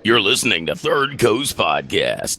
You're listening to Third Coast Podcast.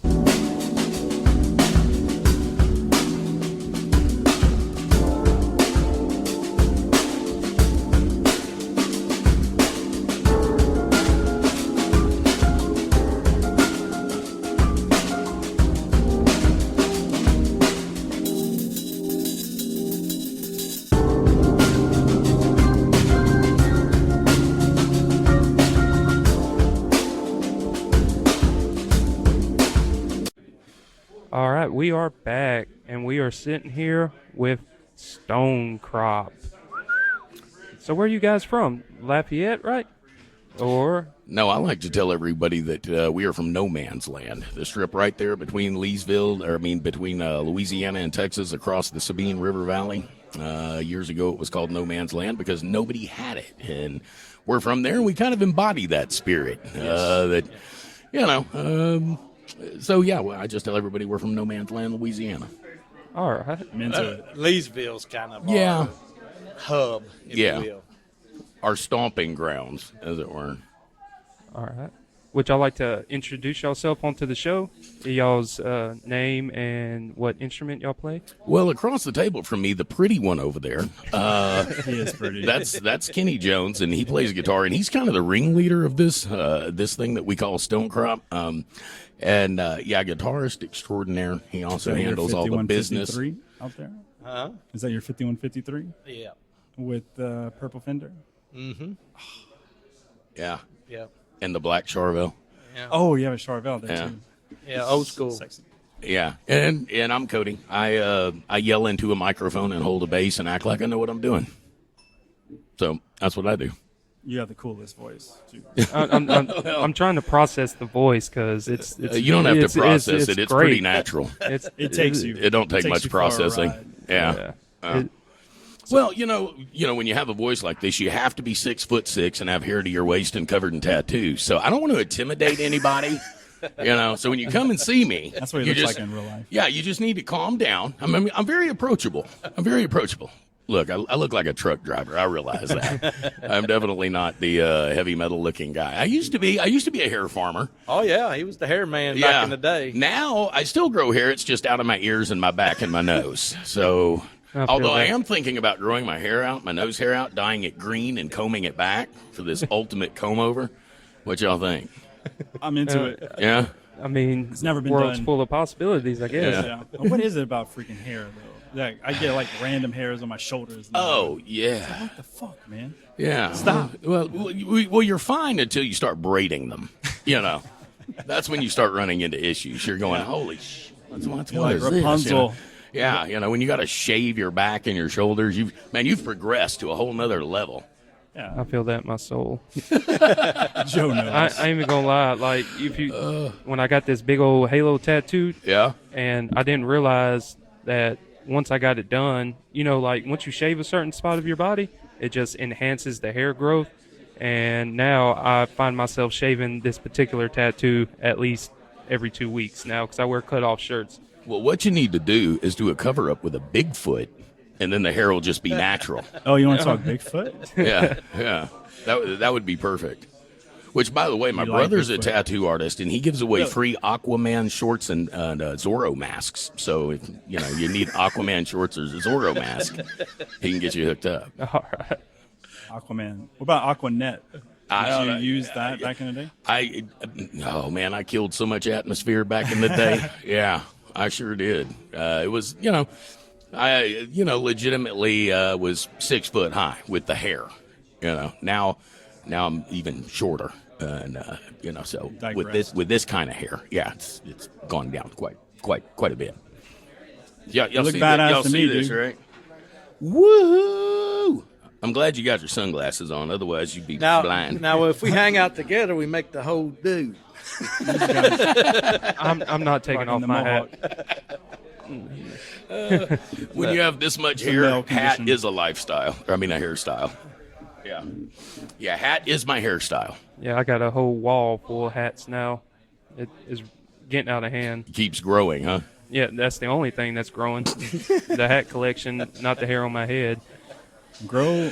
All right, we are back, and we are sitting here with StoneCrop. So where are you guys from? Lafayette, right? Or? No, I like to tell everybody that we are from no man's land. The strip right there between between Louisiana and Texas across the Sabine River Valley. Years ago, it was called no man's land because nobody had it. And we're from there, and we kind of embody that spirit. So, yeah, well, I just tell everybody we're from no man's land, Louisiana. All right. I'm into it. Leesville's kind of Yeah. our hub, if you will. Our stomping grounds, as it were. All right. Would y'all like to introduce yourself onto the show? Y'all's name and what instrument y'all play? Well, across the table from me, the pretty one over there. He is pretty. That's Kenny Jones, and he plays guitar, and he's kind of the ringleader of this thing that we call StoneCrop. Guitarist extraordinaire. He also handles all the business. 5153 out there? Huh? Is that your 5153 Yeah. with purple fender? Mm-hmm. Yeah, Yep. and the black Charvel. Yeah. Oh, you have a Charvel there Yeah. too. Yeah, old school. Sexy. Yeah, and I'm Cody. I yell into a microphone and hold a bass and act like I know what I'm doing. So that's what I do. You have the coolest voice too. I'm trying to process the voice because it's You don't have to process it. It's great. pretty natural. It takes you. It don't take takes much you for a processing. ride. Yeah. Well, you know, when you have a voice like this, you have to be 6'6" and have hair to your waist and covered in tattoos. So I don't want to intimidate anybody. So when you come and see me, That's what he looks like in real life. Yeah, you just need to calm down. I'm very approachable. Look, I look like a truck driver. I realize that. I'm definitely not the heavy metal looking guy. I used to be a hair farmer. Oh, yeah, he was the hair man back in the day. Now I still grow hair. It's just out of my ears and my back and my nose. So, although I am thinking about growing my hair out, my nose hair out, dyeing it green and combing it back for this ultimate comb over. What y'all think? I'm into it. Yeah. I mean, It's never been world's done. full of possibilities, I guess. Yeah. What is it about freaking hair though? Like I get like random hairs on my shoulders. And Oh yeah. what the fuck, man? Yeah. Stop. Well, you're fine until you start braiding them. That's when you start running into issues. You're going, holy shit. What like is Rapunzel. this? Yeah. When you got to shave your back and your shoulders, you've progressed to a whole nother level. Yeah. I feel that in my soul. Joe knows. I ain't even gonna lie. Like when I got this big old halo tattoo, Yeah. and I didn't realize that once I got it done, like once you shave a certain spot of your body, it just enhances the hair growth. And now I find myself shaving this particular tattoo at least every 2 weeks now because I wear cut-off shirts. Well, what you need to do is do a cover up with a Bigfoot, and then the hair will just be natural. Oh, you want to talk Bigfoot? Yeah. That would be perfect. Which, by the way, my You like brother's a Bigfoot. tattoo artist, and he gives away Really? free Aquaman shorts and Zorro masks. So if you need Aquaman shorts or Zorro mask, he can get you hooked up. All right. Aquaman. What about Aquanet? Did you use that back in the day? I killed so much atmosphere back in the day. Yeah, I sure did. It was, I legitimately was 6 foot high with the hair. Now I'm even shorter, and so Digress. with this kind of hair, yeah, it's gone down quite a bit. Yeah, y'all look see badass y'all to see me, this, dude. right? Woohoo! I'm glad you got your sunglasses on. Otherwise, you'd be blind. Now, if we hang out together, we make the whole dude. I'm not taking Rocking off the my mohawk. hat. When you have this much a hair, male hat condition. is a lifestyle. A hairstyle. Yeah, hat is my hairstyle. Yeah, I got a whole wall full of hats now. It is getting out of hand. It keeps growing, huh? Yeah, that's the only thing that's growing. The hat collection, not the hair on my head. Joe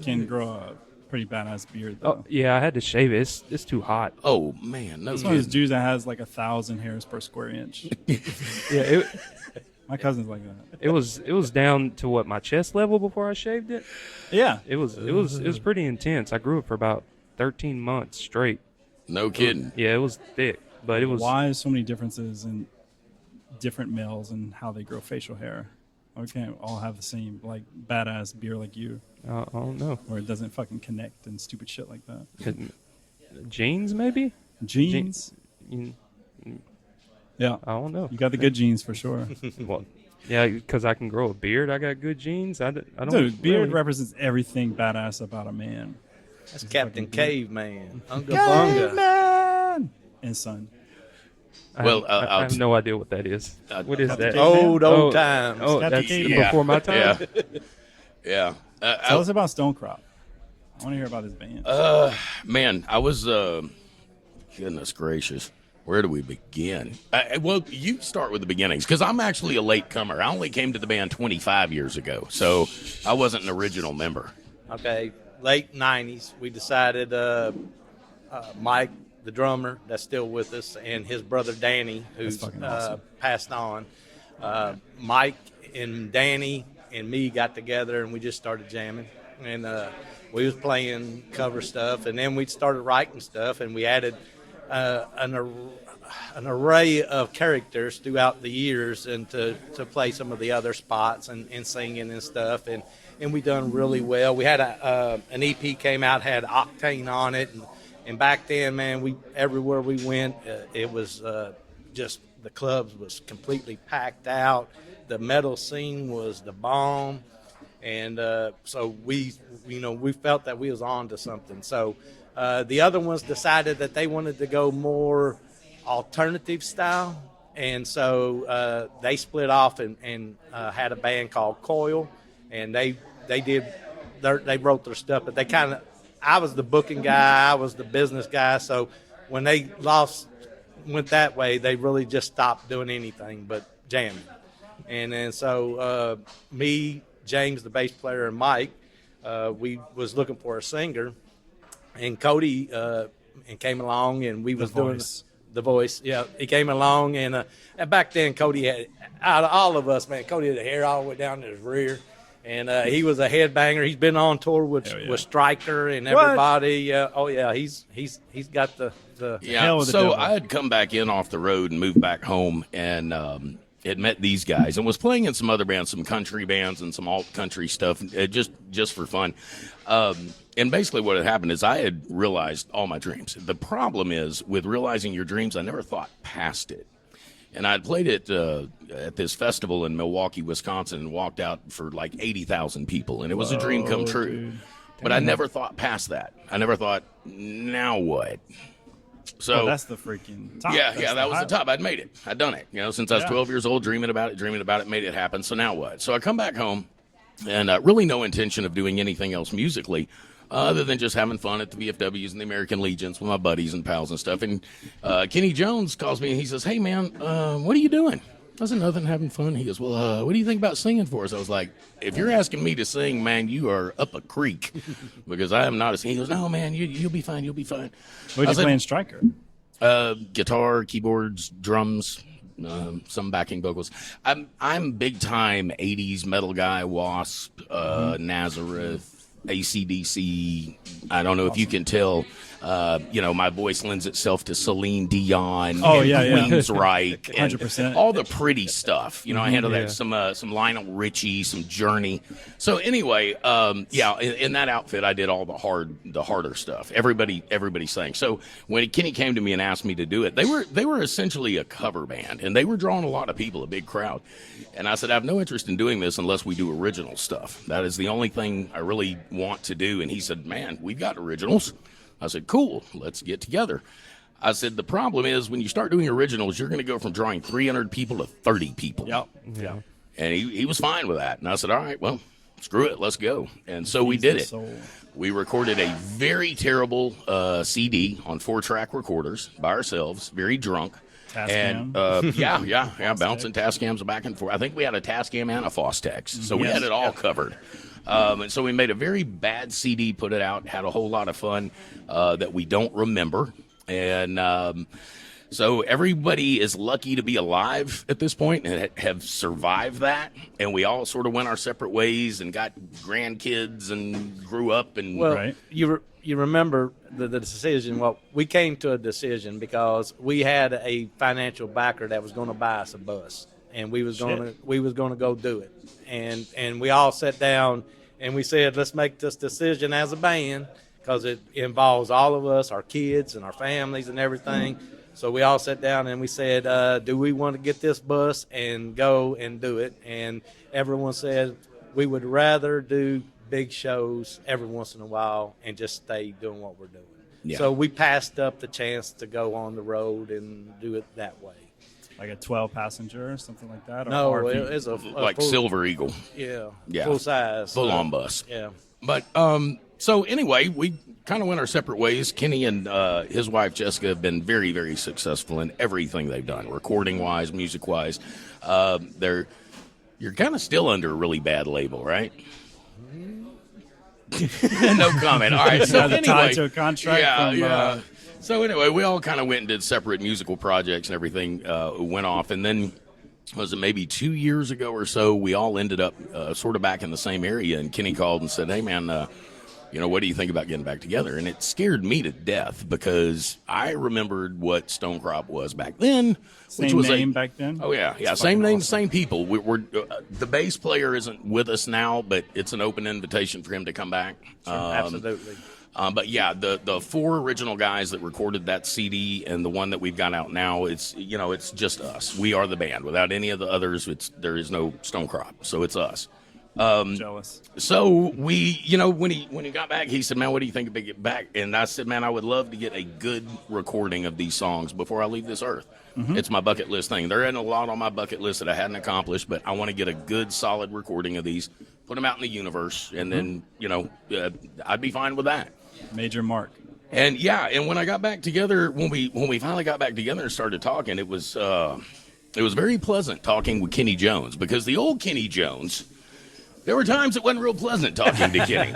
can grow a Pretty badass beard Oh though. yeah, I had to shave it. It's too hot. Oh man, no It's one of those kidding. dudes that has like 1,000 hairs per square inch. Yeah, My cousin's like that. it was down to what, my chest level before I shaved it. Yeah. It was pretty intense. I grew it for about 13 months straight. No kidding. Yeah, it was thick, but it was. Why is so many differences in different males and how they grow facial hair? We can't all have the same like badass beard like you, I don't know. where it doesn't fucking connect and stupid shit like that. Genes maybe. Genes. Mm, Yeah. I don't know. You got the good genes for sure. Well, yeah, because I can grow a beard. I got good genes. I don't. Dude, beard really- represents everything badass about a man. That's Captain Caveman. Unga Bunga. Caveman! And son. I Well, have, I have no idea what that is. What is that? Caveman? Old times. Oh, Captain that's Caveman. before my time. Yeah. Tell us about StoneCrop. I want to hear about this band. Man, I was, goodness gracious. Where do we begin? Well, you start with the beginnings, because I'm actually a late comer. I only came to the band 25 years ago, so I wasn't an original member. Okay, late 90s, we decided Mike, the drummer, that's still with us, and his brother Danny, who's fucking awesome. passed on. Mike and Danny and me got together, and we just started jamming. And we was playing cover stuff, and then we started writing stuff, and we added an array of characters throughout the years, and to play some of the other spots and singing and stuff, and we done really well. We had an EP came out, had Octane on it, and back then, man, we everywhere we went, it was just the clubs was completely packed out. The metal scene was the bomb, and so we felt that we was on to something. So the other ones decided that they wanted to go more alternative style, and so they split off and had a band called Coil, and they wrote their stuff, but they kind of, I was the booking guy, I was the business guy, so when they went that way, they really just stopped doing anything but jamming. And then so me, James, the bass player, and Mike, we was looking for a singer, and Cody and came along, and we was doing the voice. Yeah, he came along, and back then Cody had, out of all of us, man, Cody had the hair all the way down to his rear, and he was a headbanger. He's been on tour with Stryker and everybody. Oh yeah, he's got the Yeah, hell with the so devil. I had come back in off the road and moved back home, and had met these guys and was playing in some other bands, some country bands and some alt country stuff, just for fun. And basically what had happened is I had realized all my dreams. The problem is with realizing your dreams, I never thought past it. And I had played it at this festival in Milwaukee, Wisconsin, and walked out for like 80,000 people, and it was a dream come true. But I never thought past that. I never thought, now what? So that's the freaking top. yeah, That's that was the highlight. top. I'd made it. I'd done it. Since I was 12 years old, dreaming about it, made it happen. So now what? So I come back home, and really no intention of doing anything else musically, other than just having fun at the VFWs and the American Legions with my buddies and pals and stuff. And Kenny Jones calls me and he says, "Hey man, what are you doing?" I said, "Nothing, having fun." He goes, "Well, what do you think about singing for us?" I was like, "If you're asking me to sing, man, you are up a creek, because I am not a singer." He goes, "No, man, you'll be fine. You'll be fine." What I did you said, play in Stryker? Guitar, keyboards, drums, some backing vocals. I'm big time 80s metal guy. Wasp, Nazareth, AC/DC. I don't know if you can tell. My voice lends itself to Celine Dion. Oh, and yeah. Queensryche, and 100%. all the pretty stuff. I handle Yeah. that, some Lionel Richie, some Journey. So anyway, in that outfit, I did all the harder stuff. Everybody sang. So when Kenny came to me and asked me to do it, they were essentially a cover band, and they were drawing a lot of people, a big crowd. And I said, I have no interest in doing this unless we do original stuff. That is the only thing I really want to do. And he said, "Man, we've got originals." I said, "Cool, let's get together." I said, "The problem is when you start doing originals, you're going to go from drawing 300 people to 30 people." Yep. Yeah. And he was fine with that. And I said, "All right, well, screw it, let's go." And so we did it. Soul. We recorded a very terrible CD on 4-track recorders by ourselves, very drunk. Tascam. And bouncing Tascams back and forth. I think we had a Tascam and a Fostex, so we had it all covered. And so we made a very bad CD, put it out, had a whole lot of fun that we don't remember. And so everybody is lucky to be alive at this point and have survived that. And we all sort of went our separate ways and got grandkids and grew up. And Well, Right. you remember the decision. Well, we came to a decision because we had a financial backer that was going to buy us a bus, and we was going to go do it. And we all sat down and we said, let's make this decision as a band because it involves all of us, our kids and our families and everything. So we all sat down and we said, do we want to get this bus and go and do it? And everyone said we would rather do big shows every once in a while and just stay doing what we're doing. Yeah. So we passed up the chance to go on the road and do it that way. Like a 12 passenger or something like that? Or No, RV? it's a like full, Silver Eagle, yeah, Yeah. full size, full on bus. Yeah. But so anyway, we kind of went our separate ways. Kenny and his wife Jessica have been very, very successful in everything they've done, recording wise, music wise. You're kind of still under a really bad label, right? No comment. All right. So Tied anyway, to a contract yeah, from, yeah. So anyway, we all kind of went and did separate musical projects and everything went off, and then was it maybe 2 years ago or so? We all ended up sort of back in the same area, and Kenny called and said, "Hey, man, what do you think about getting back together?" And it scared me to death because I remembered what StoneCrop was back then, which Same was name back then? Oh yeah, That's same fucking name, awesome. same people. We're the bass player isn't with us now, but it's an open invitation for him to come back. Absolutely. But yeah, the four original guys that recorded that CD and the one that we've got out now, it's just us. We are the band. Without any of the others, there is no StoneCrop, so it's us. Jealous. So we, when he got back, he said, "Man, what do you think about getting back?" And I said, "Man, I would love to get a good recording of these songs before I leave this earth. It's my bucket list thing. There isn't a lot on my bucket list that I hadn't accomplished, but I want to get a good, solid recording of these, put them out in the universe, and then, I'd be fine with that." Major Mark. And yeah, and when I got back together, when we finally got back together and started talking, it was very pleasant talking with Kenny Jones, because the old Kenny Jones, there were times it wasn't real pleasant talking to Kenny.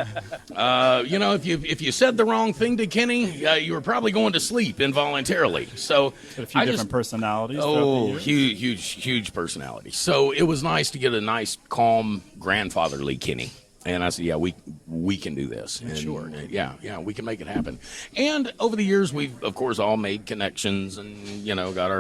If you said the wrong thing to Kenny, you were probably going to sleep involuntarily. So A few different personalities. Oh, throughout the years. huge personality. So it was nice to get a nice, calm, grandfatherly Kenny. And I said, "Yeah, we can do this." And, Sure. Yeah, we can make it happen. And over the years, we've of course all made connections, and got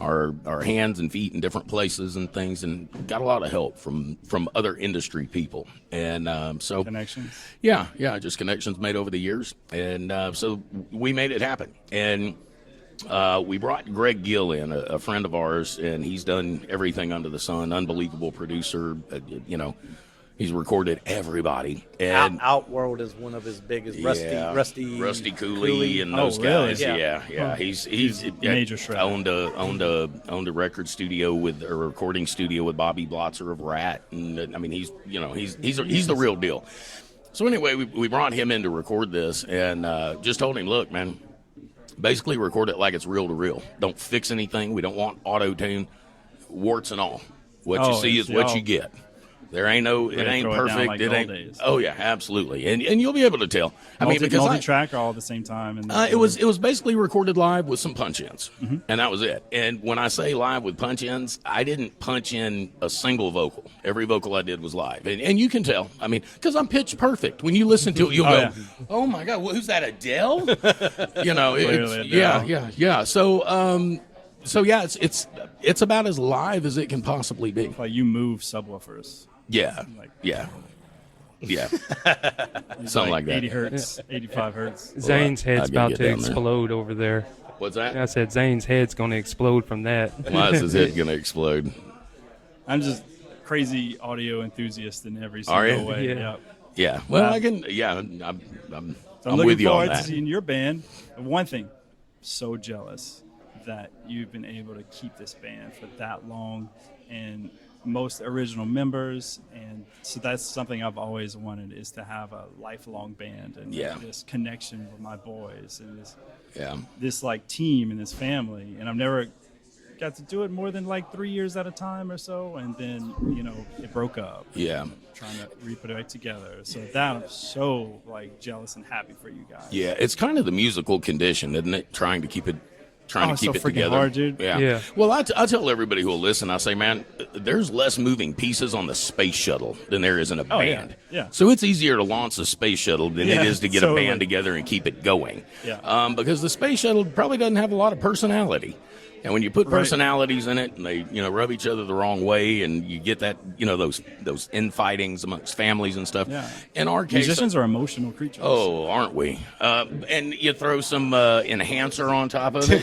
our hands and feet in different places and things, and got a lot of help from other industry people. And so Connections. yeah, just connections made over the years, and so we made it happen. And we brought Greg Gill in, a friend of ours, and he's done everything under the sun. Unbelievable producer, He's recorded everybody. And Outworld is one of his biggest. Rusty Cooley and those really? guys. Yeah. He's major shredder. owned a record studio a recording studio with Bobby Blotzer of Rat, and I mean he's the real deal. So anyway, we brought him in to record this, and just told him, "Look, man, basically record it like it's reel to reel. Don't fix anything. We don't want auto tune, warts and all. What you see is what you get." There ain't it ain't throw it down perfect. like It the ain't. old days. Oh yeah, absolutely. And you'll be able to tell. Because multi-track or all at the same time. And it was basically recorded live with some punch-ins, and that was it. And when I say live with punch-ins, I didn't punch in a single vocal. Every vocal I did was live, and you can tell. I mean, because I'm pitch perfect. When you listen to it, you'll go, yeah. "Oh my God, who's that? Adele?" Clearly Adele. Yeah. So yeah, it's about as live as it can possibly be. like you move subwoofers. Yeah, Like- yeah. Something like that. 80 hertz, 85 hertz. Zane's I'll head's gotta about get to down there. explode over there. What's that? I said Zane's head's going to explode from that. Why is his head gonna explode? I'm just crazy audio enthusiast in every Are single you? way. Yeah. Yep. Yeah. Well, I can. Yeah, I'm So I'm with looking you on forward to that. seeing your band. One thing, so jealous that you've been able to keep this band for that long and most original members, and so that's something I've always wanted, is to have a lifelong band and Yeah. this connection with my boys and Yeah. this like team and this family. And I've never got to do it more than like 3 years at a time or so, and then it broke up. Yeah. Trying to re-put it back together. So that I'm so like jealous and happy for you guys. Yeah, it's kind of the musical condition, isn't it? Trying to keep it So freaking together. hard, dude. Yeah. Well, I tell everybody who will listen, I say, man, there's less moving pieces on the space shuttle than there is in a band. Yeah. So it's easier to launch a space shuttle than it is to get a totally. band together and keep it going. Yeah. Because the space shuttle probably doesn't have a lot of personality. And when you put personalities in it and they, rub each other the wrong way and you get that, those infightings amongst families and stuff. Yeah. In our case, musicians are emotional creatures. oh, aren't we? And you throw some enhancer on top of it.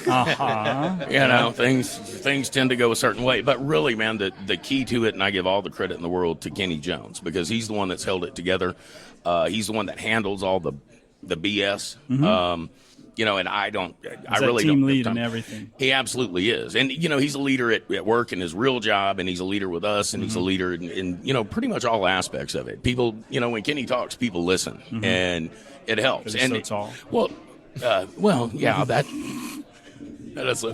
Things tend to go a certain way. But really, man, the key to it, and I give all the credit in the world to Kenny Jones because he's the one that's held it together. He's the one that handles all the BS. And I really don't. Team lead and everything. He absolutely is. And, he's a leader at work in his real job, and he's a leader with us, and he's a leader in pretty much all aspects of it. People, when Kenny talks, people listen, and it helps. He's And so tall. Yeah, that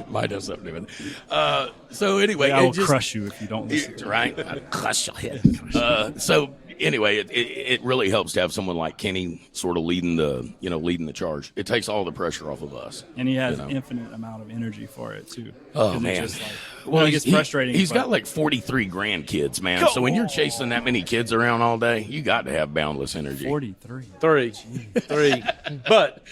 might have something to do with it. So anyway. I will crush you if you don't listen. Right? I'll crush your head. So anyway, it really helps to have someone like Kenny sort of leading the charge. It takes all the pressure off of us. And he has infinite amount of energy for it too. Oh man, it's just it gets frustrating. He's got like 43 grandkids, man. So when you're chasing that many kids around all day, you got to have boundless energy. 43. Three. But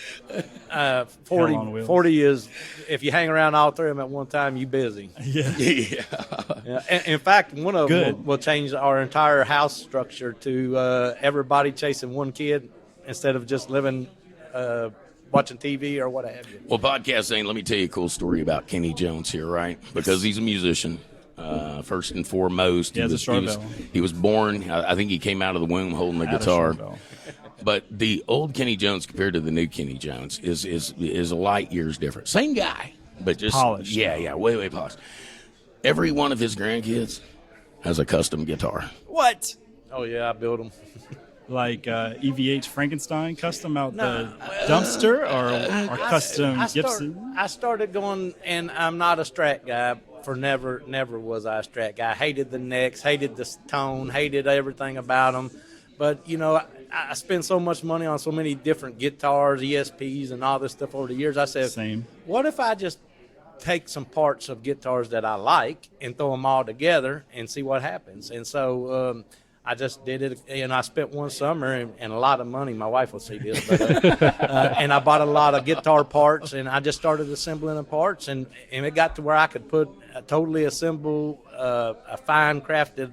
40 is, if you hang around all three of them at one time, you busy. Yeah. Yeah. In fact, one of them will change our entire house structure to everybody chasing one kid instead of just living, watching TV or what have you. Well, podcasting, let me tell you a cool story about Kenny Jones here, right? Because he's a musician, first and foremost. He was born, I think he came out of the womb holding the guitar. But the old Kenny Jones compared to the new Kenny Jones is a light years different. Same guy, but just polished. Yeah, way polished. Every one of his grandkids has a custom guitar. What? Oh yeah, I built them. Like EVH Frankenstein custom out the dumpster or custom Gibson? I started going, and I'm not a Strat guy. Never was I a Strat guy. Hated the necks, hated the tone, hated everything about them. But I spend so much money on so many different guitars, ESPs, and all this stuff over the years. I said, what if I just take some parts of guitars that I like and throw them all together and see what happens? And so I just did it, and I spent one summer and a lot of money. My wife will see this, but, and I bought a lot of guitar parts, and I just started assembling the parts, and it got to where I could totally assemble a fine crafted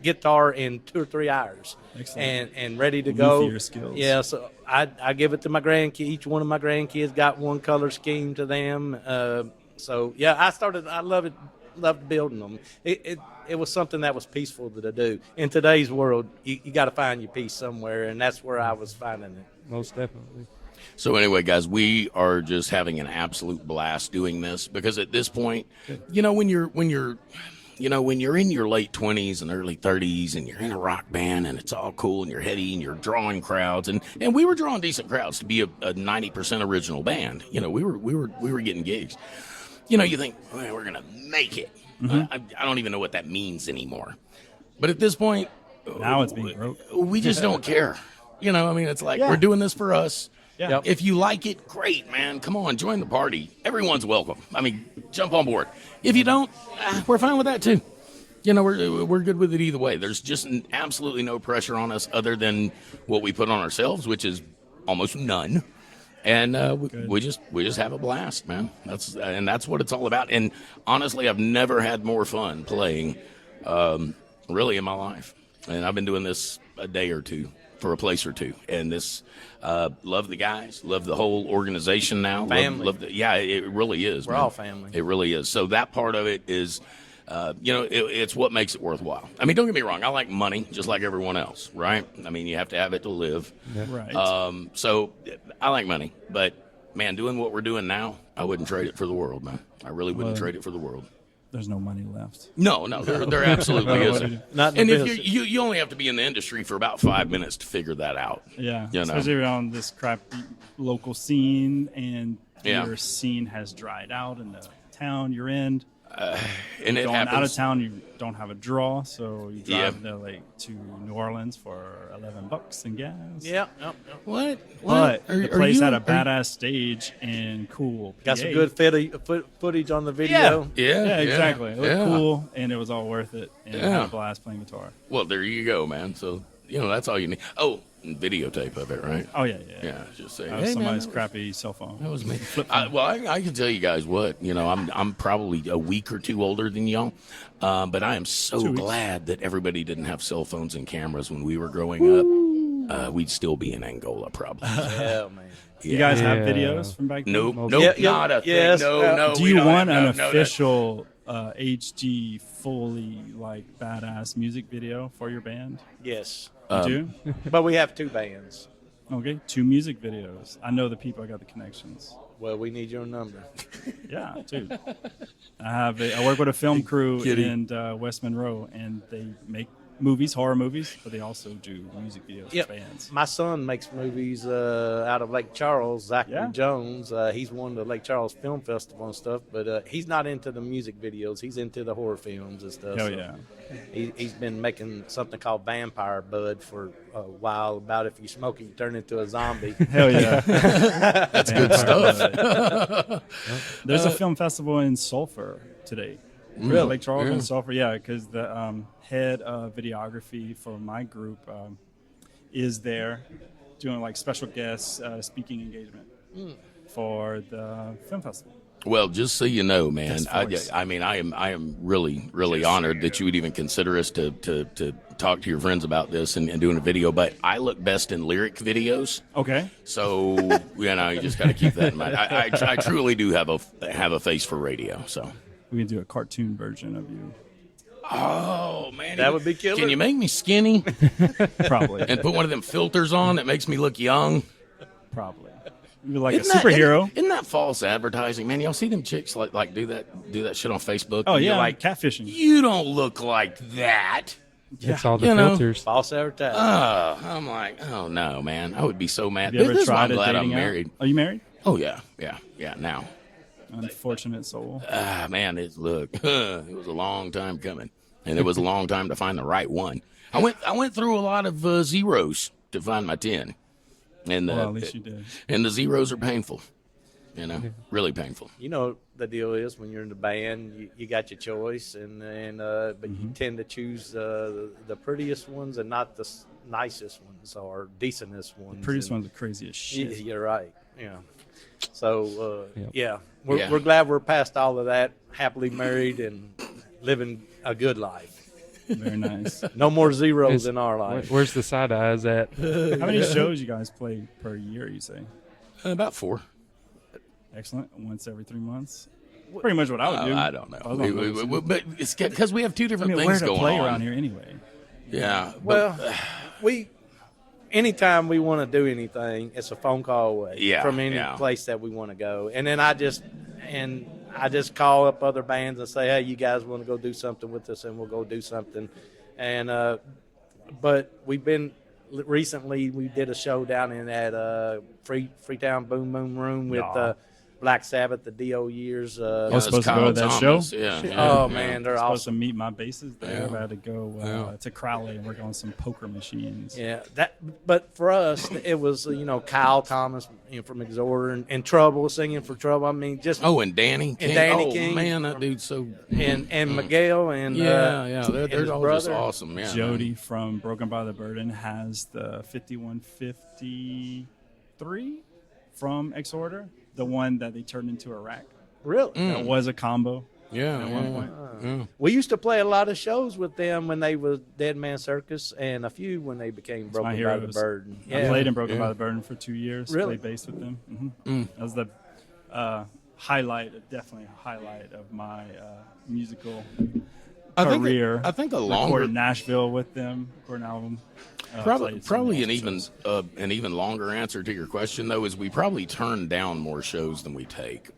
guitar in 2 or 3 hours. Excellent. And ready to go. Your skills. Yeah, so I give it to my grandkids. Each one of my grandkids got one color scheme to them. So yeah, I love it. Loved building them. It was something that was peaceful to do. In today's world, you got to find your peace somewhere, and that's where I was finding it. Most definitely. So anyway, guys, we are just having an absolute blast doing this because at this point, when you're in your late 20s and early 30s and you're in a rock band and it's all cool and you're heady and you're drawing crowds and we were drawing decent crowds to be a 90% original band. We were getting gigs. You think, well, we're going to make it. I don't even know what that means anymore. But at this point, now it's being broke. We just don't care. It's like we're doing this for us. Yeah. Yep. If you like it, great, man. Come on, join the party. Everyone's welcome. Jump on board. If you don't, we're fine with that too. We're good with it either way. There's just absolutely no pressure on us other than what we put on ourselves, which is almost none. And we just have a blast, man. That's what it's all about. And honestly, I've never had more fun playing, really, in my life. And I've been doing this a day or two for a place or two. And this, love the guys, love the whole organization now. Family. It really is. We're all family. It really is. So that part of it is. It's what makes it worthwhile. Don't get me wrong. I like money just like everyone else, right? You have to have it to live. Yeah. Right. So I like money, but man, doing what we're doing now, I wouldn't trade it for the world, man. I really wouldn't trade it for the world. There's no money left. No, there absolutely isn't. Not in and the if you only have to be in the industry for about 5 minutes to figure that out. Yeah, especially around this crappy local scene, and Yeah. your scene has dried out in the town you're in. And it Going out of happens. town, you don't have a draw, so you Yeah. drive to New Orleans for $11 in gas. Yeah. Yep. What? But Are the place you- had a are you- badass stage and cool. Got some PA. good footage on the video. Yeah, exactly. It looked yeah. cool, and it was all worth it. And I had Yeah. a blast playing guitar. Well, there you go, man. So that's all you need. Oh, and videotape of it, right? Oh yeah. Yeah, just say, That was hey, somebody's man, crappy cell phone. that was me. I can tell you guys what. I'm probably a week or two older than y'all, but I am so 2 weeks. glad that everybody didn't have cell phones and cameras when we were growing up. We'd still be in Angola, probably. Yeah, man. You guys have Yeah. videos from back then? Nope, Nope. nope, Yeah, not a thing. yes. No. Do we you don't want have- an no, official HD fully badass music video for your band? Yes. You do? But we have 2 bands. Okay, 2 music videos. I know the people. I got the connections. Well, we need your number. Yeah, dude. I work with a film crew Kitty. in West Monroe, and they make movies, horror movies, but they also do music videos Yep. for bands. My son makes movies out of Lake Charles, Zachary Yeah. Jones. He's won the Lake Charles Film Festival and stuff, but he's not into the music videos. He's into the horror films and stuff. Hell so yeah. He's been making something called Vampire Bud for a while, about if you smoke it, you turn into a zombie. Hell yeah. That's good stuff. There's a film festival in Sulphur today. Really? Lake Charles Yeah. and Sulphur, yeah, because the head of videography for my group is there doing special guest speaking engagement for the film festival. Well, just so you know, man, Best voice. I am really, really honored that you would even consider us to talk to your friends about this and doing a video. But I look best in lyric videos, Okay. so you just got to keep that in mind. I truly do have a face for radio. So, We can do a cartoon version of you. oh man, That would be killer. Can you make me skinny Probably. and put one of them filters on that makes me look young? Probably. You're like Isn't a superhero. Isn't that false advertising, man? Y'all see them chicks like do that shit on Facebook? Oh, and you're yeah. like Catfishing. you don't look like that. It's all the You know. filters. False advertising. I'm like, oh no, man, I would be so mad. Have you ever This is why tried I'm a glad I'm dating app? married. Are you married? Oh yeah. Now, Unfortunate soul. man, it was a long time coming, and it was a long time to find the right one. I went through a lot of zeros to find my 10, and Well, at least you did. and the zeros are painful, really painful. You know the deal is when you're in the band, you got your choice, but you tend to choose the prettiest ones and not the nicest ones or decentest ones. Prettiest And one's the craziest shit. You're right. Yeah. So Yep. we're glad we're past all of that, happily married and living a good life. Very nice. No more zeros Is- in our life. Where's the side eyes at? How many shows you guys play per year, you say? About 4. Excellent. Once every 3 months? Pretty much what I would do. I don't know, I was on those. but it's because we have 2 I different mean, where things to going play on around here anyway? Yeah. Well, anytime we want to do anything, it's a phone call away from any place that we want to go. And then I just call up other bands and say, hey, you guys want to go do something with us, and we'll go do something. And but recently we did a show down in that Freetown Boom Boom Room with Black Sabbath, the D.O. Years. I was supposed to go to that Thomas. show. Yeah. Man, they're Supposed to awesome. meet my bases there. Yeah. I had to go to Crowley and work on some poker machines. Yeah, but for us, it was Kyle Thomas from Exhorder and Trouble singing for Trouble. I mean, just And Danny King. Danny oh, King. man, that dude's so. and Miguel and They're his all just brother. awesome. Yeah, Jody from Broken by the Burden has the 5153 from Exhorder, the one that they turned into a rack. Really. That was a combo Yeah, at one point. We used to play a lot of shows with them when they was Dead Man Circus, and a few when they became my Broken by the heroes. Burden. I played in Broken Yeah. by the Burden for 2 years. Really? Played bass with them. That was the definitely a highlight of my musical career. I think a Recorded longer, in Nashville with them, recorded an album. probably played some an awesome even shows. longer answer to your question though is we probably turn down more shows than we take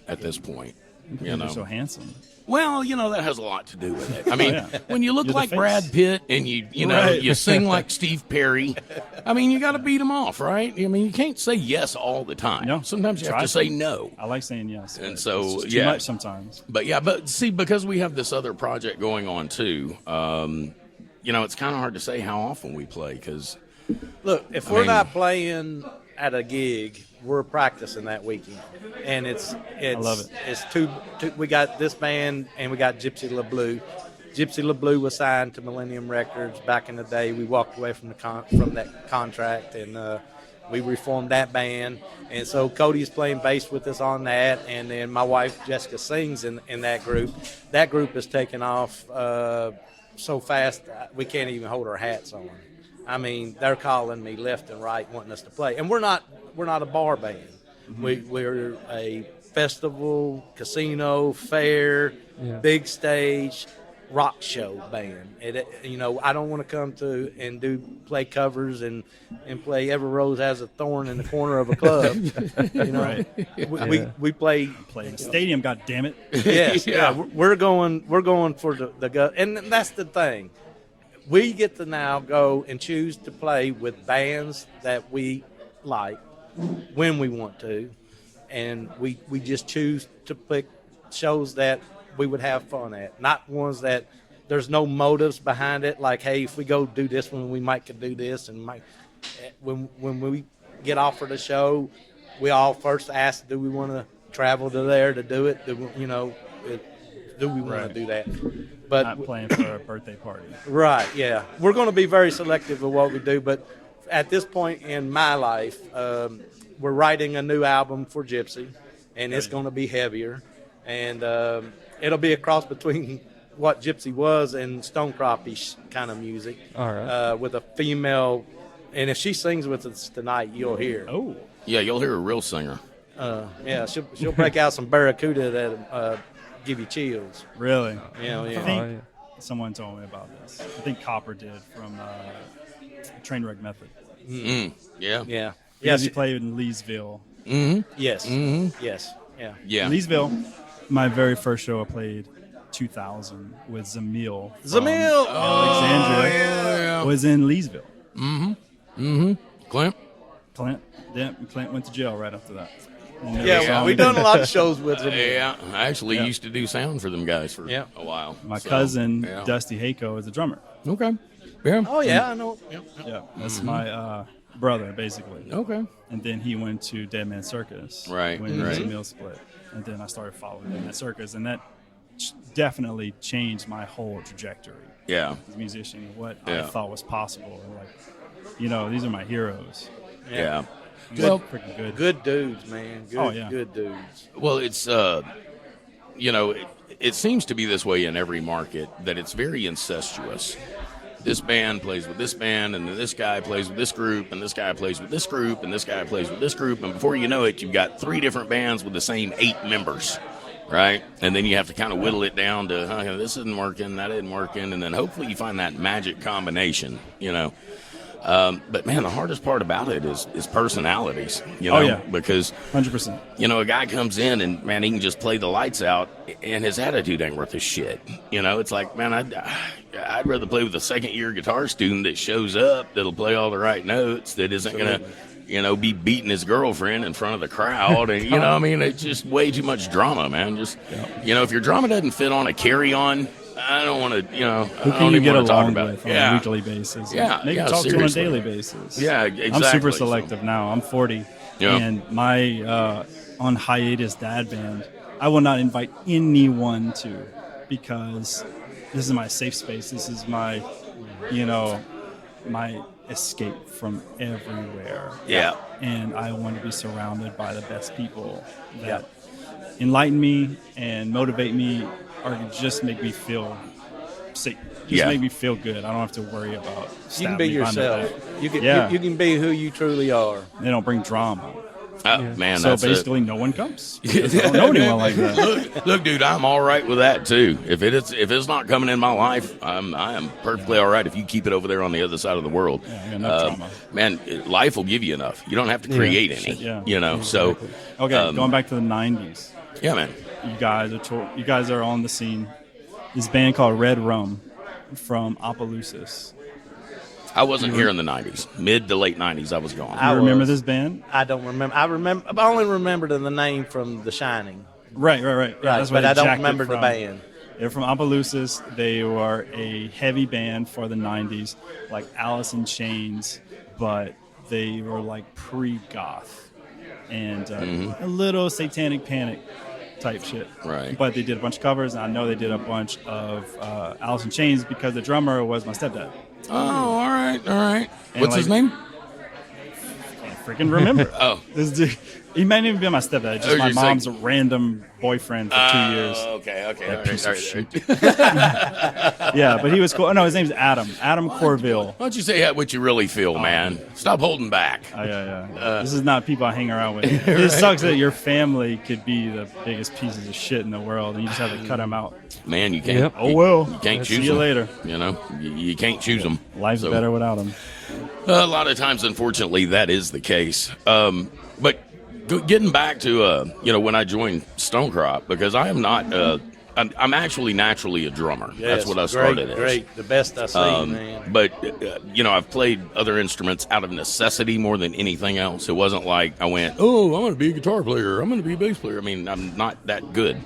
at this point. You know, You're so handsome. well, that has a lot to do with it. I mean, yeah. when you look You're the like face. Brad Pitt and you know, Right. you sing like Steve Perry, I mean, you got to beat them off, right? I mean, you can't say yes all the time. No. Sometimes you have Try to say no. I like saying yes. And but so, it's just yeah. too much sometimes. But see, because we have this other project going on too, it's kind of hard to say how often we play because Look, if we're not playing at a gig, we're practicing that weekend, and it's love it. It's two. We got this band, and we got Gypsy LeBlue. Gypsy LeBlue was signed to Millennium Records back in the day. We walked away from that contract, and we reformed that band. And so Cody's playing bass with us on that, and then my wife Jessica sings in that group. That group is taking off so fast we can't even hold our hats on. I mean, they're calling me left and right, wanting us to play, and we're not a bar band. Mm-hmm. We're a festival, casino, fair, big stage, rock show band. I don't want to come to and play covers and play Every Rose Has a Thorn in the corner of a club. Right. We play in a stadium. God damn it! Yes, yeah. We're going for the gut, and that's the thing. We get to now go and choose to play with bands that we like when we want to, and we just choose to pick shows that we would have fun at, not ones that there's no motives behind it. Like, hey, if we go do this one, we might could do this, and when we get offered a show, we all first ask, do we want to travel to there to do it? Do we want to do that? But Not playing for a birthday party. right, yeah, we're going to be very selective of what we do. But at this point in my life, we're writing a new album for Gypsy, and it's going to be heavier, and it'll be a cross between what Gypsy was and StoneCrop-ish kind of music. All right. With a female, and if she sings with us tonight, you'll hear. Oh, yeah, you'll hear a real singer. Yeah, she'll break out some Barracuda that give you chills. really? Yeah. I think someone told me about this. I think Copper did from Trainwreck Method. Yeah. Yeah. Yes, he played in Leesville. Yes. Yes. Yeah. Yeah. Leesville, my very first show I played, 2000, with Zamil. from Zamil! Alexandria yeah. was in Leesville. Clint? Clint went to jail right after that. Yeah, we've done a lot of shows with them. Yeah, I actually used to do sound for them guys for a while. My cousin, yeah. Dusty Hayco, is a drummer. Okay. Yeah. Oh, yeah, I know. Yep. Yeah, that's my brother, basically. Okay. And then he went to Dead Man Circus. Right, When right. Zamil split. And then I started following Dead Man Circus. And that definitely changed my whole trajectory Yeah. as a musician, what Yeah. I thought was possible. And these are my heroes. Yeah. Good, Well, freaking good. Good dudes, man. Good dudes. Well, it's it seems to be this way in every market that it's very incestuous. This band plays with this band, and then this guy plays with this group, and this guy plays with this group, and this guy plays with this group, and before you know it, you've got 3 different bands with the same 8 members, right? And then you have to kind of whittle it down to this isn't working, that isn't working, and then hopefully you find that magic combination, But man, the hardest part about it is personalities, because 100%. a guy comes in and man, he can just play the lights out, and his attitude ain't worth a shit. It's like, man, I'd rather play with a second-year guitar student that shows up, that'll play all the right notes, that isn't gonna, be beating his girlfriend in front of the crowd, and it's just way too much drama, man. Just, if your drama doesn't fit on a carry-on. I don't want to, Who can you get along with on a weekly basis? Yeah, Maybe yeah, talk to on a seriously. daily basis. Yeah, exactly. I'm super selective now. I'm 40, and my on hiatus dad band, I will not invite anyone to, because this is my safe space. This is my, my escape from everywhere. Yeah. And I want to be surrounded by the best people that enlighten me and motivate me, or just make me feel safe. Just make me feel good. I don't have to worry about. You can be yourself. You can be who you truly are. They don't bring drama. Man, So that's basically, no one comes. Because I don't know anyone like that. Look, dude, I'm all right with that too. If it's not coming in my life, I am perfectly all right if you keep it over there on the other side of the world. Yeah, enough drama. Man, life will give you enough. You don't have to create any. Yeah. So Okay, going back to the 90s. Yeah, man. You guys are on the scene. This band called Red Rum from Opelousas. I wasn't here in the 90s. Mid to late 90s, I was gone. You remember this band? I don't remember. I only remember the name from The Shining. Right. Yeah, Right, that's why but I don't jacked it remember the from. band. They're from Opelousas. They were a heavy band for the 90s, like Alice in Chains, but they were like pre-goth and a little Satanic Panic type shit. Right. But they did a bunch of covers, and I know they did a bunch of Alice in Chains because the drummer was my stepdad. Oh, all right. And What's his name? Can't freaking remember. Oh. This dude, he might even be my stepdad. Just Oh, my you're mom's saying- random boyfriend for 2 years. Okay. That piece of shit. All right. Yeah, but he was cool. Oh, no, his name's Adam. Adam Corville. Why don't you say what you really feel, man? Stop holding back. Yeah. This is not people I hang around with. It sucks that your family could be the biggest pieces of shit in the world, and you just have to cut them out. Man, you can't. Yep. Oh, well. You can't See choose you them. later. You know, you can't choose them. Life's better without them. A lot of times, unfortunately, that is the case. But getting back to when I joined StoneCrop, because I am not. I'm actually naturally a drummer. That's what I started as. Great, the best I see, man. But I've played other instruments out of necessity more than anything else. It wasn't like I went, "Oh, I'm going to be a guitar player. I'm going to be a bass player." I mean, I'm not that good,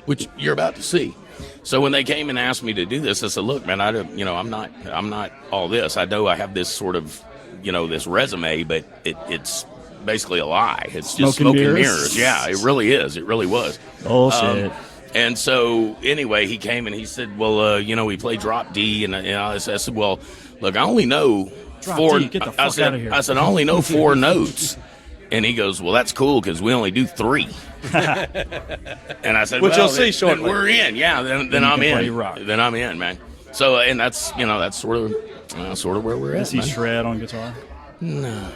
which you're about to see. So when they came and asked me to do this, I said, "Look, man, I'm not all this. I know I have this sort of, this resume, but it's basically a lie. It's just smoke and mirrors. Yeah, it really is. It really was. Bullshit. And so, anyway, he came and he said, well, we play drop D. And I said, well, look, I only know Drop four. D, get the fuck out of here. I said, I only know 4 notes. And he goes, well, that's cool because we only do 3. And I said, Which well, you'll see then shortly. we're in. Yeah, then I'm can play in. rock. Then I'm in, man. So, and that's sort of where we're Does at, he man. shred on guitar? No.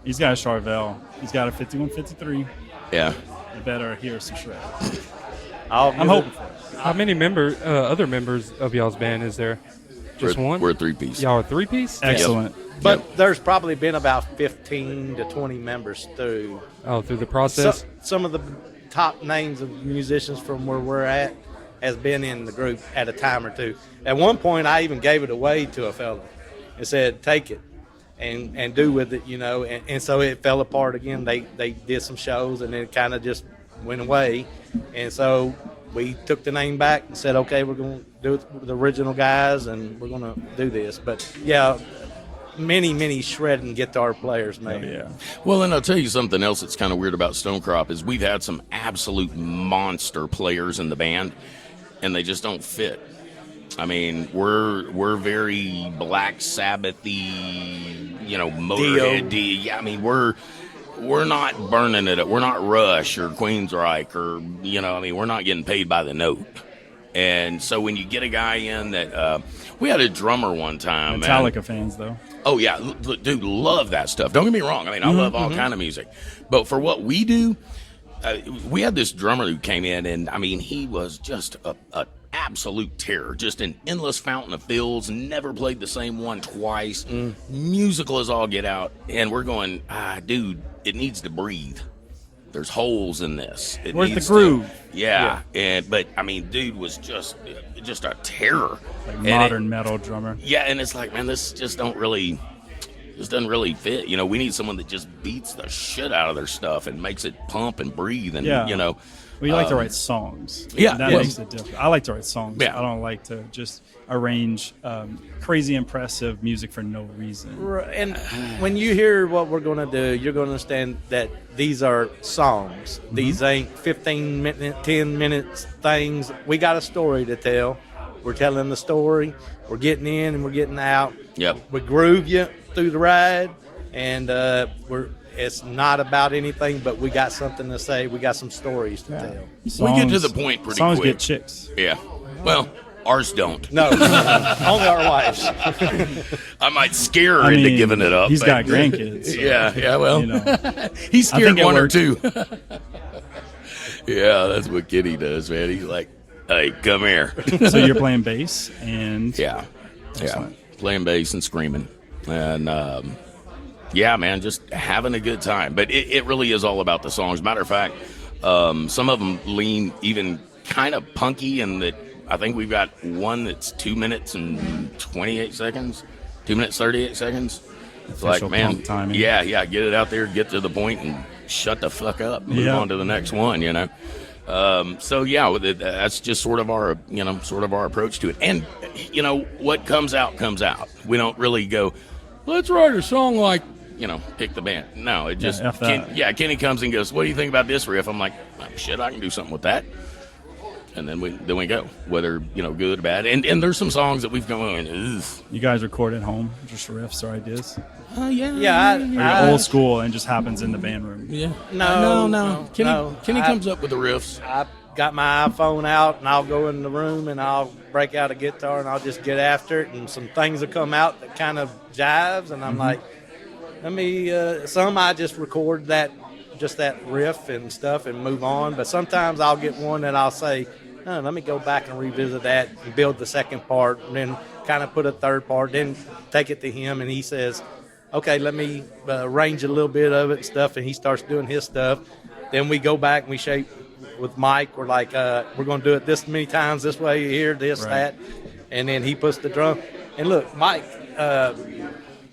He's got a Charvel. He's got a 5153. Yeah. You better hear some shred. I'm I'm hoping for it. How many other members of y'all's band is there? Just one? We're a 3-piece. Y'all are 3-piece? Excellent. But there's probably been about 15 to 20 members through. Oh, through the process? Some of the top names of musicians from where we're at has been in the group at a time or two. At one point, I even gave it away to a fella and said, take it and do with it, And so it fell apart again. They did some shows, and then it kind of just went away. And so we took the name back and said, okay, we're going to do it with the original guys, and we're going to do this. But, yeah, many shredding guitar players, man. Yeah. Well, and I'll tell you something else that's kind of weird about StoneCrop is we've had some absolute monster players in the band, and they just don't fit. I mean, we're very Black Sabbathy, Motorhead. Yeah, I mean, we're not burning it up. We're not Rush or Queensryche or we're not getting paid by the note. And so when you get a guy in that, we had a drummer one time. Metallica fans, though. Oh, yeah. Dude, love that stuff. Don't get me wrong. I mean, I love all kind of music. But for what we do, we had this drummer who came in, and, I mean, he was just a absolute terror. Just an endless fountain of fills. Never played the same one twice. Musical as all get out. And we're going, dude, it needs to breathe. There's holes in this. Where's the groove? Yeah. But, I mean, dude was just a terror. Like And modern metal drummer. Yeah, and it's like, man, this just doesn't really fit. We need someone that just beats the shit out of their stuff and makes it pump and breathe, and Yeah. We like to write songs. Yeah, That well- makes it different. I like to write songs. Yeah. I don't like to just arrange crazy impressive music for no reason. And when you hear what we're going to do, you're going to understand that these are songs. These ain't 15-minute, 10-minute things. We got a story to tell. We're telling the story. We're getting in and we're getting out. Yep. We groove you through the ride, and it's not about anything, but we got something to say. We got some stories to tell. We get to the point pretty songs quick. get chicks. Yeah. Well, ours don't. No, only our wives. I might scare her into giving it up. He's but- got grandkids. So, Yeah, well, he I scared think it one or worked. two. Yeah, that's what Kitty does, man. He's like, hey, come here. So you're playing bass and Yeah. Excellent. Playing bass and screaming. And, yeah, man, just having a good time. But it really is all about the songs. Matter of fact, Some of them lean even kind of punky, and that I think we've got one that's 2 minutes and 28 seconds, 2 minutes 38 seconds. It's like, man, pump timing. yeah, get it out there, get to the point, and shut the fuck up. Move on to the next one, you know. So yeah, that's just sort of our approach to it. And you know, what comes out comes out. We don't really go, let's write a song like, you know, pick the band. No, it just Kenny comes and goes, what do you think about this riff? I'm like, oh, shit, I can do something with that. And then we go, whether, you know, good or bad. And there's some songs that we've gone, ugh. You guys record at home, just riffs or ideas? Yeah, Or you're old school and just happens in the band room? Yeah. No. Kenny comes up with the riffs. I got my iPhone out, and I'll go in the room, and I'll break out a guitar, and I'll just get after it, and some things will come out that kind of jives, and I'm like, let me, some I just record that riff and stuff and move on, but sometimes I'll get one that I'll say, oh, let me go back and revisit that and build the second part, and then kind of put a third part, then take it to him, and he says, okay, let me arrange a little bit of it and stuff, and he starts doing his stuff. Then we go back and we shape with Mike. We're like, we're going to do it this many times, this way, here, this, that, and then he puts the drum. And look, Mike,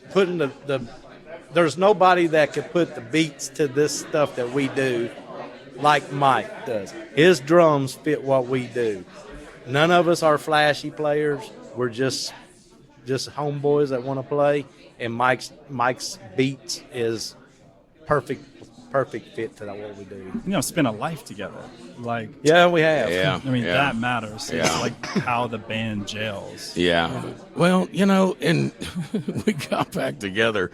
putting there's nobody that could put the beats to this stuff that we do like Mike does. His drums fit what we do. None of us are flashy players. We're just homeboys that want to play, and Mike's beats is perfect fit to what we do. You know, spend a life together. Like, yeah, we have. Yeah. I mean, that matters. Yeah. It's like how the band gels. Yeah. Well, you know, and we got back together,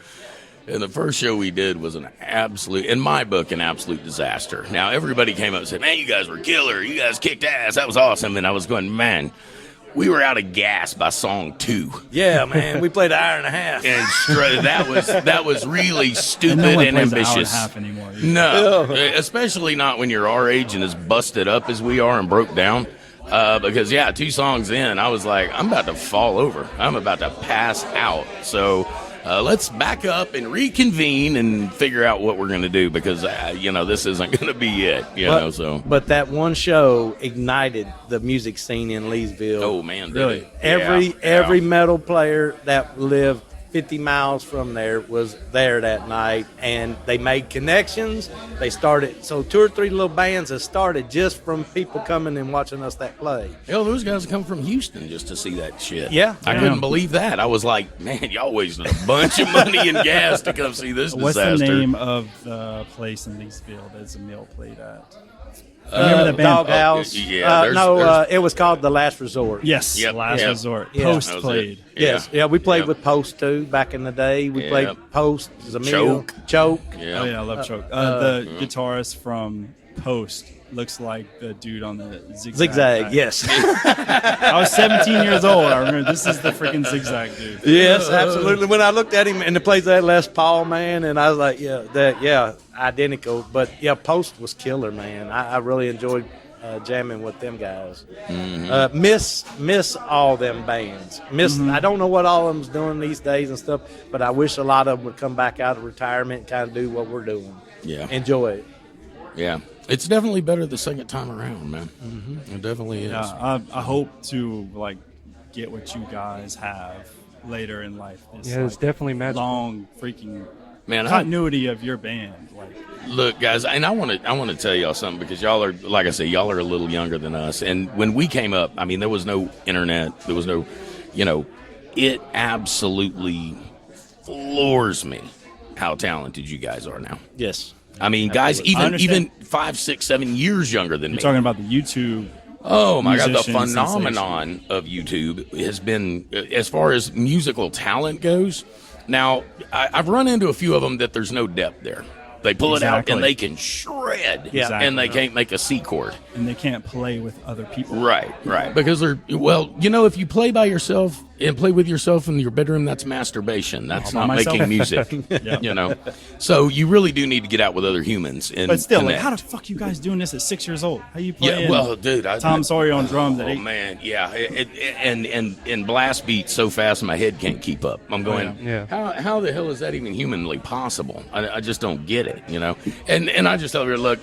and the first show we did was an absolute, in my book, an absolute disaster. Now, everybody came up and said, man, you guys were killer. You guys kicked ass. That was awesome. And I was going, man, we were out of gas by song 2. Yeah, man, we played an hour and a half. And that was really stupid no one and plays ambitious. An hour and a half anymore. No, especially not when you're our age and as busted up as we are and broke down. Because 2 songs in, I was like, I'm about to fall over. I'm about to pass out. So let's back up and reconvene and figure out what we're going to do, because this isn't going to be it. But that one show ignited the music scene in Leesville. Oh man, really? Every metal player that lived 50 miles from there was there that night, and they made connections. They started, so 2 or 3 little bands have started just from people coming and watching us that play. Hell, those guys come from Houston just to see that shit. Yeah. I couldn't believe that. I was like, man, y'all wasted a bunch of money and gas to come see this What's disaster. the name of the place in Leesville that Emil played at? Remember the band? Doghouse. It was called The Last Resort. Yes, Yep, Last yep. Resort. Yeah. Post That was played. it. Yes. Yeah, we played Yep. with Post too back in the day. We played Yep. Post, Zamil, Choke. Yeah. Oh yeah, I love Choke. The guitarist from Post looks like the dude on the Zigzag. Pack. Yes. I was 17 years old. I remember this is the freaking Zigzag dude. Yes, absolutely. When I looked at him and the plays that Les Paul, man, and I was like, identical. But yeah, Post was killer, man. I really enjoyed jamming with them guys. Mm-hmm. Miss all them bands. I don't know what all of them's doing these days and stuff, but I wish a lot of them would come back out of retirement and kind of do what we're doing. Yeah. Enjoy it. Yeah. It's definitely better the second time around, man. Mm-hmm. It definitely is. Yeah, I hope to get what you guys have later in life. It's definitely magical. Long freaking Man, continuity of your band. Look, guys, and I want to tell y'all something, because y'all are, like I say, y'all are a little younger than us. And when we came up, I mean, there was no internet. There was no, it absolutely floors me how talented you guys are now. Yes. I mean, guys, even 5, 6, 7 years younger than You're me. talking about the YouTube. Oh my God, the musician phenomenon of YouTube has been, as far as musical talent goes. Now, I've run into a few of them that there's no depth there. They pull it out and they can shred, and they can't make a C chord. And they can't play with other people. Right. Because if you play by yourself and play with yourself in your bedroom, that's masturbation. That's not making music. So you really do need to get out with other humans. And but still, connect. how the fuck you guys doing this at 6 years old? How you playing? Yeah, well, dude, Tom Sawyer on drums at 8. Oh man, yeah, and blast beats so fast my head can't keep up. I'm going, how the hell is that even humanly possible? I just don't get it, And I just tell her, look,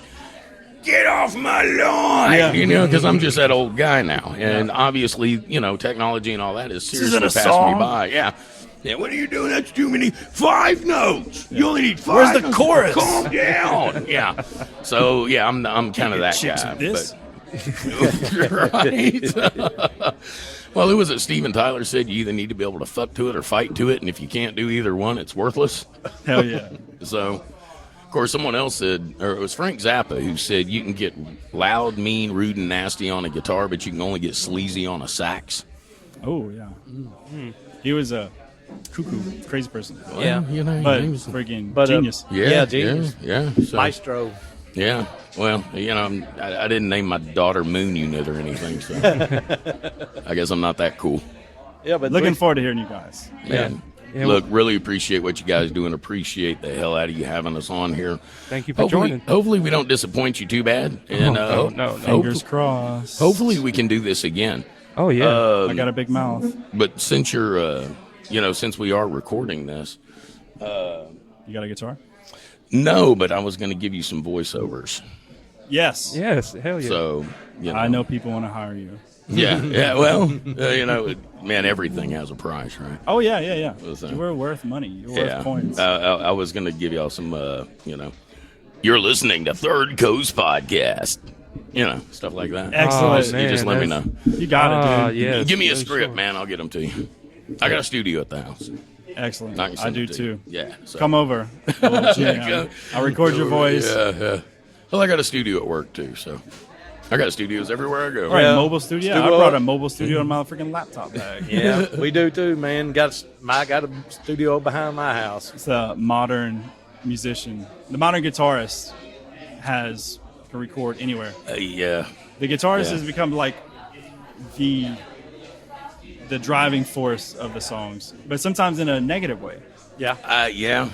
get off my lawn, Yeah. you know, because I'm just that old guy now. And obviously, you know, technology and all that is seriously isn't a passing me song. by. Yeah. Yeah, what are you doing? That's too many. 5 notes. You only need 5. Where's the notes. chorus? Calm down. Yeah. So yeah, I'm kind of that Chicks guy. this? But, right. Well, who was it? Steven Tyler said you either need to be able to fuck to it or fight to it, and if you can't do either one, it's worthless. Hell yeah. So, of course, someone else said, or it was Frank Zappa who said you can get loud, mean, rude, and nasty on a guitar, but you can only get sleazy on a sax. Oh yeah. He was a cuckoo, crazy person. Yeah. You know, But he was- freaking But, genius. Yeah, genius. Yeah. So, Maestro. yeah. Well, you know, I didn't name my daughter Moon Unit or anything, so I guess I'm not that cool. Yeah, but Looking forward to hearing you guys. Man, Yeah, look, really appreciate what you guys do and appreciate the hell out of you having us on here. Thank you for Hopefully, joining. hopefully we don't disappoint you too bad. And no. Fingers crossed. hopefully we can do this again. Oh yeah. I got a big mouth. But since you're, since we are recording this, You got a guitar? no, but I was going to give you some voiceovers. Yes. Yes. Hell yeah. So, you know. I know people want to hire you. Yeah. Well, man, everything has a price, right? Oh yeah. What's that? You were worth money. You're worth coins. I was going to give y'all some, you're listening to Third Coast Podcast. Stuff like that. Excellent. You just let me know. You got it, dude. Yes, Give me a for script, sure. man. I'll get them to you. I got a studio at the house. Excellent. I can I send do it to you. too. Yeah. So. Come over. We'll jam. I'll record your voice. Yeah. Well, I got a studio at work too, so I got studios everywhere I go. All right, Yeah. mobile studio. I Studio. brought a mobile studio in my freaking laptop bag. Yeah, we do too, man. Got a studio behind my house. It's a modern musician. The modern guitarist can record anywhere. Yeah. The guitarist Yeah. has become like the driving force of the songs, but sometimes in a negative way. Yeah. Yeah.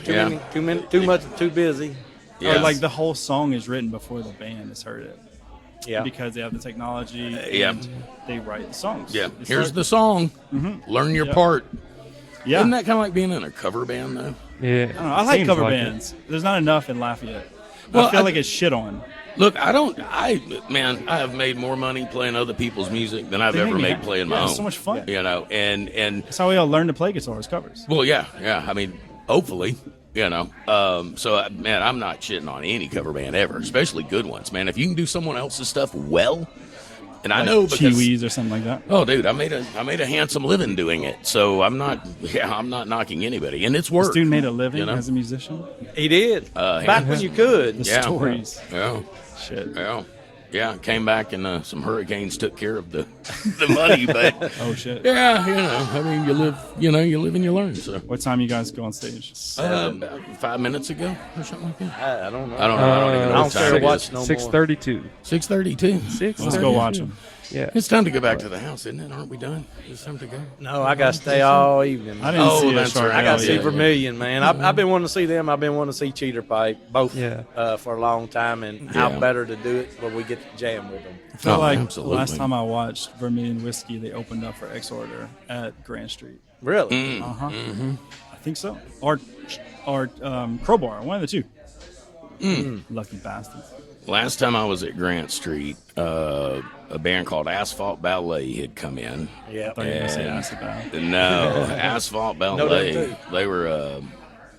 Too much, too busy. Yeah. Or like the whole song is written before the band has heard it. Yeah. Because they have the technology yeah. and they write the songs. Yeah. They Here's start- the song. Learn your Yeah. part. Yeah. Isn't that kind of like being in a cover band, though? Yeah. I don't know, I like Seems cover like it. bands. There's not enough in Lafayette. Well, I feel I- like it's shit on. Look, I have made more money playing other people's music than I've They ever make me made happy. playing my Yeah, own. it's so much fun. And That's how we all learn to play guitars, covers. well, yeah. I mean, hopefully, So, man, I'm not shitting on any cover band ever, especially good ones, man. If you can do someone else's stuff well, and I know because Chiwis or something like that. oh, dude, I made a handsome living doing it, so I'm not knocking anybody, and it's work. This dude made a living You know? as a musician. He did. Back when you could. The Yeah. stories. Yeah. Shit. Yeah, came back and some hurricanes took care of the money, but Oh shit. yeah, I mean, you live and you learn. So What time you guys go on stage? about 5 minutes ago or something like that. I don't know. I don't know. I don't even know I what don't time care it watch is. no more. 6:32. 6:32. 6. Let's go watch them. Yeah. It's time to go back to the house, isn't it? Aren't we done? It's time to go. No, I got to stay all evening. I didn't Oh, see a that's shark. right. I got to Oh, see yeah, Vermilion, man. I've been wanting to see them. I've been wanting to see Cheater Pipe, both Yeah. for a long time. And how better to do it when we get to jam with them. I feel Oh, like absolutely. last time I watched Vermilion Whiskey, they opened up for X-Order at Grand Street. Really? Uh-huh. I think so. Or Crowbar, one of the two. Lucky bastards. Last time I was at Grant Street, a band called Asphalt Ballet had come in. Yeah. I thought you were going to say And- acid bath. No, Asphalt No, Ballet. them too. They were,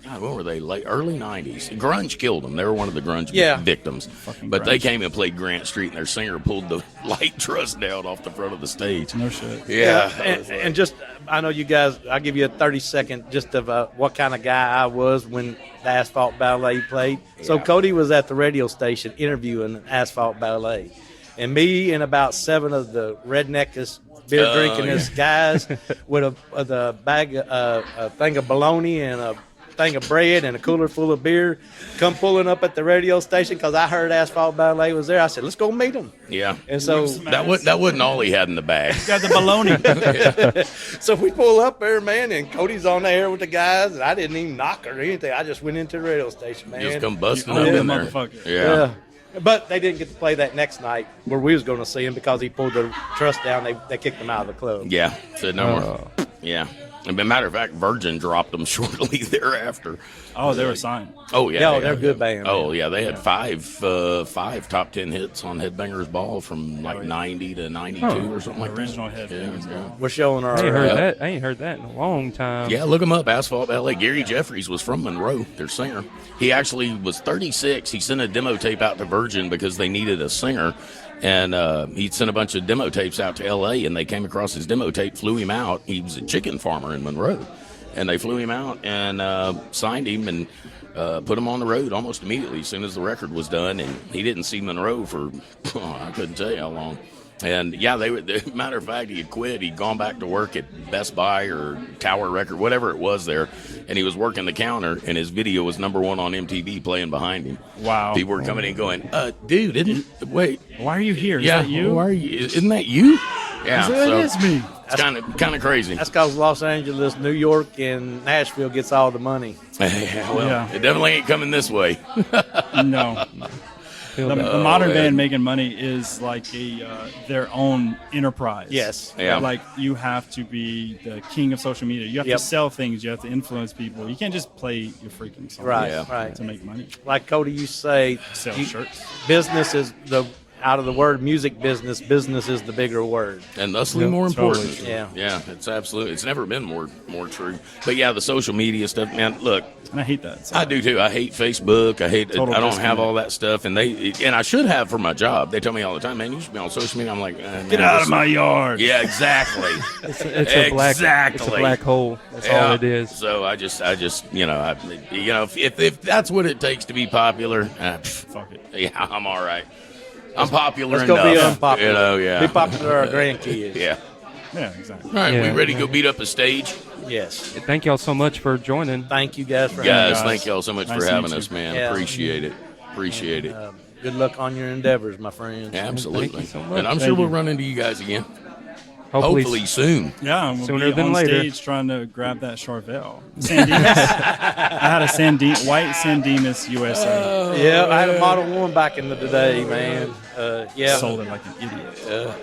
God, what were they? Late early '90s. Grunge killed them. They were one of the grunge Yeah. victims. Fucking But they grunge. came and played Grant Street, and their singer pulled the light truss down off the front of the stage. No shit. Yeah, And just, I know you guys, I'll give you a 30-second just of what kind of guy I was when the Asphalt Ballet played. So Yeah. Cody was at the radio station interviewing Asphalt Ballet. And me and about 7 of the redneckest beer drinkingest guys with a bag, a thing of bologna and a thing of bread and a cooler full of beer come pulling up at the radio station because I heard Asphalt Ballet was there. I said, let's go meet them. yeah. And so That wasn't all he had in the bag. Got the baloney. So we pull up there, man, and Cody's on the air with the guys, and I didn't even knock or anything. I just went into the radio station, man. Just come busting You up owned in the there. motherfucker. Yeah. But they didn't get to play that next night where we was going to see him because he pulled the truss down. They kicked him out of the club. Yeah. Said no more. Yeah. As a matter of fact, Virgin dropped them shortly thereafter. Oh, they were signed. Oh yeah, Yeah, they're a good band. Oh yeah, they had five top 10 hits on Headbangers Ball from like 90 to 92 or something like that. Original Headbangers Ball. We're showing our. I ain't heard that in a long time. Yeah, look him up. Asphalt Ballet. Gary Jeffries was from Monroe, their singer. He actually was 36. He sent a demo tape out to Virgin because they needed a singer. And he sent a bunch of demo tapes out to L.A., and they came across his demo tape, flew him out. He was a chicken farmer in Monroe. And they flew him out and signed him and put him on the road almost immediately as soon as the record was done. And he didn't see Monroe for, I couldn't tell you how long. And, yeah, matter of fact, he had quit. He'd gone back to work at Best Buy or Tower Record, whatever it was there, and he was working the counter, and his video was #1 on MTV playing behind him. Wow. People were coming in going, dude, wait. Why are you here? Is Yeah, that you? why are you? Isn't that you? Yeah, It is me. It's kind of crazy. That's because Los Angeles, New York, and Nashville gets all the money. Well, Yeah. it definitely ain't coming this way. No. The modern band making money is like their own enterprise. Yes. Yeah. Like you have to be the king of social media. You have Yep. to sell things. You have to influence people. You can't just play your freaking song. Right, Yeah. right. To make money. Like Cody, you say, Sell shirts. business is out of the word music business is the bigger word. And thusly Yeah, more totally important. true. Yeah. It's absolutely. It's never been more true. But yeah, the social media stuff, man. Look, And I hate that. So I do too. I hate Facebook. I Total don't have disconnect. all that stuff, and I should have for my job. They tell me all the time, man, you should be on social media. I'm like, Get out of my yard. Yeah, exactly. It's a black hole. That's all it is. So I just if that's what it takes to be popular, Fuck it. yeah, I'm all right. I'm popular Let's enough. go be unpopular. You know, yeah. Be popular to our grandkids. Yeah. Yeah, exactly. All right, Yeah. we ready to go beat up a stage? Yes. Thank y'all so much for joining. Thank you guys for Guys, guys. thank y'all so much Nice for to having meet us, you. man. Yeah. Appreciate it. Appreciate it. Good luck on your endeavors, my friends. Absolutely. Thank you so much. And I'm sure Thank we'll you. run into you guys again. Hopefully soon. Yeah, and we'll Sooner be than on later. stage trying to grab that Charvel. San Dimas. I had a white San Dimas USA. Yeah, I had a Model 1 back in the day, man. Yeah. Sold it like an idiot.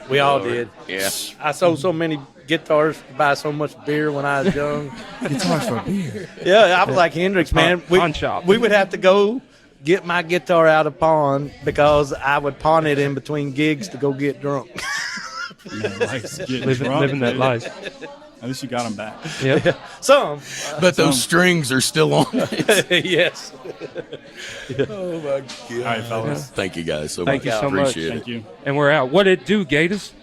We all did. Yeah. I sold so many guitars to buy so much beer when I was young. Guitars for beer. Yeah, I was like Hendrix, man. Pawn shop. We would have to go get my guitar out of pawn because I would pawn it in between gigs to go get drunk. living that life. At least you got them back. Yep. Some. But those strings are still on. Yes. Oh, my God. All right, fellas. Thank you guys so Thank much. you so much. Appreciate Thank it. you. And we're out. What it do, Gators?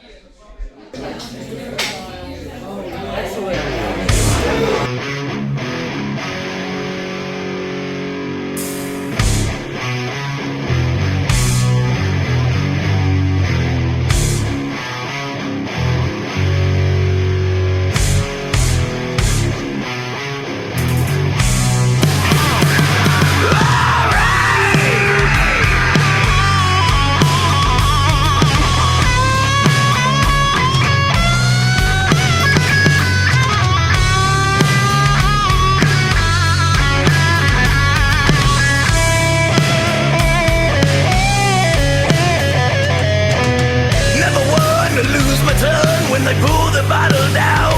Never one to lose my tongue when they pull the bottle down.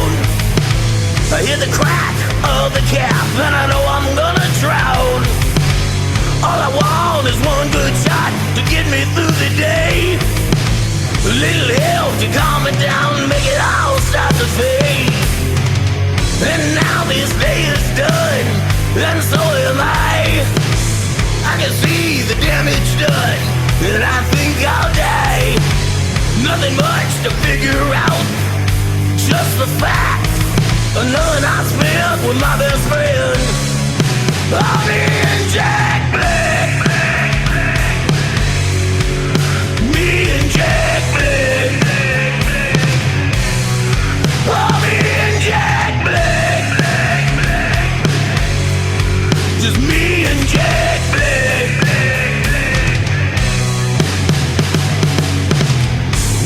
I hear the crack of the cap and I know I'm gonna drown. All I want is one good shot to get me through the day. A little help to calm it down and make it all start to fade. And now this day is done, and so am I. I can see the damage done, and I think I'll die. Nothing much to figure out, just the fact. Another night spent with my best friend. I'll be in Jack Black. Me and Jack Black. I'll be in Jack Black. Just me and Jack Black.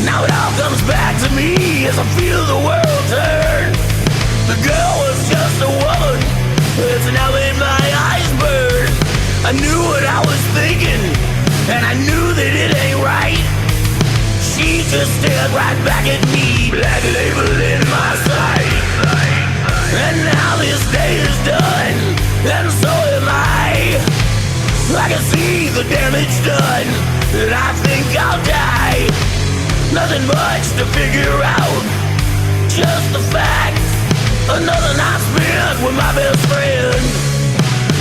Now it all comes back to me as I feel the world turn. The girl was just a woman, it's now in my eyes burn. I knew what I was thinking, and I knew that it ain't right. She just stared right back at me, black label in my sight. And now this day is done, and so am I. I can see the damage done, and I think I'll die. Nothing much to figure out, just the fact. Another night spent with my best friend.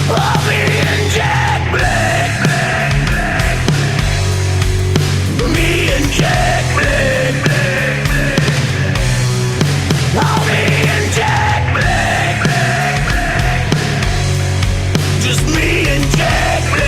I'll be in Jack Black. Me and Jack Black. I'll be in Jack Black. Just me and Jack Black.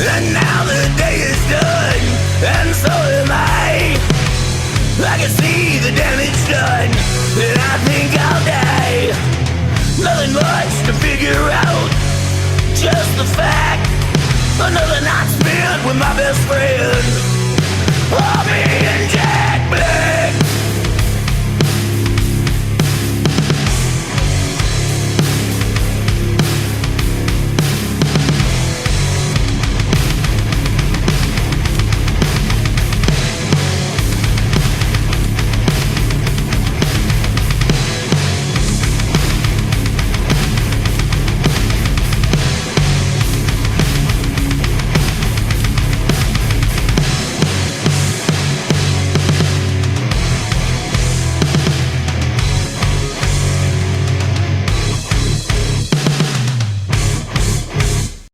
And now the day is done, and so am I. I can see the damage done, and I think I'll die. Nothing much to figure out, just the fact. Another night spent with my best friend. I'll be in Jack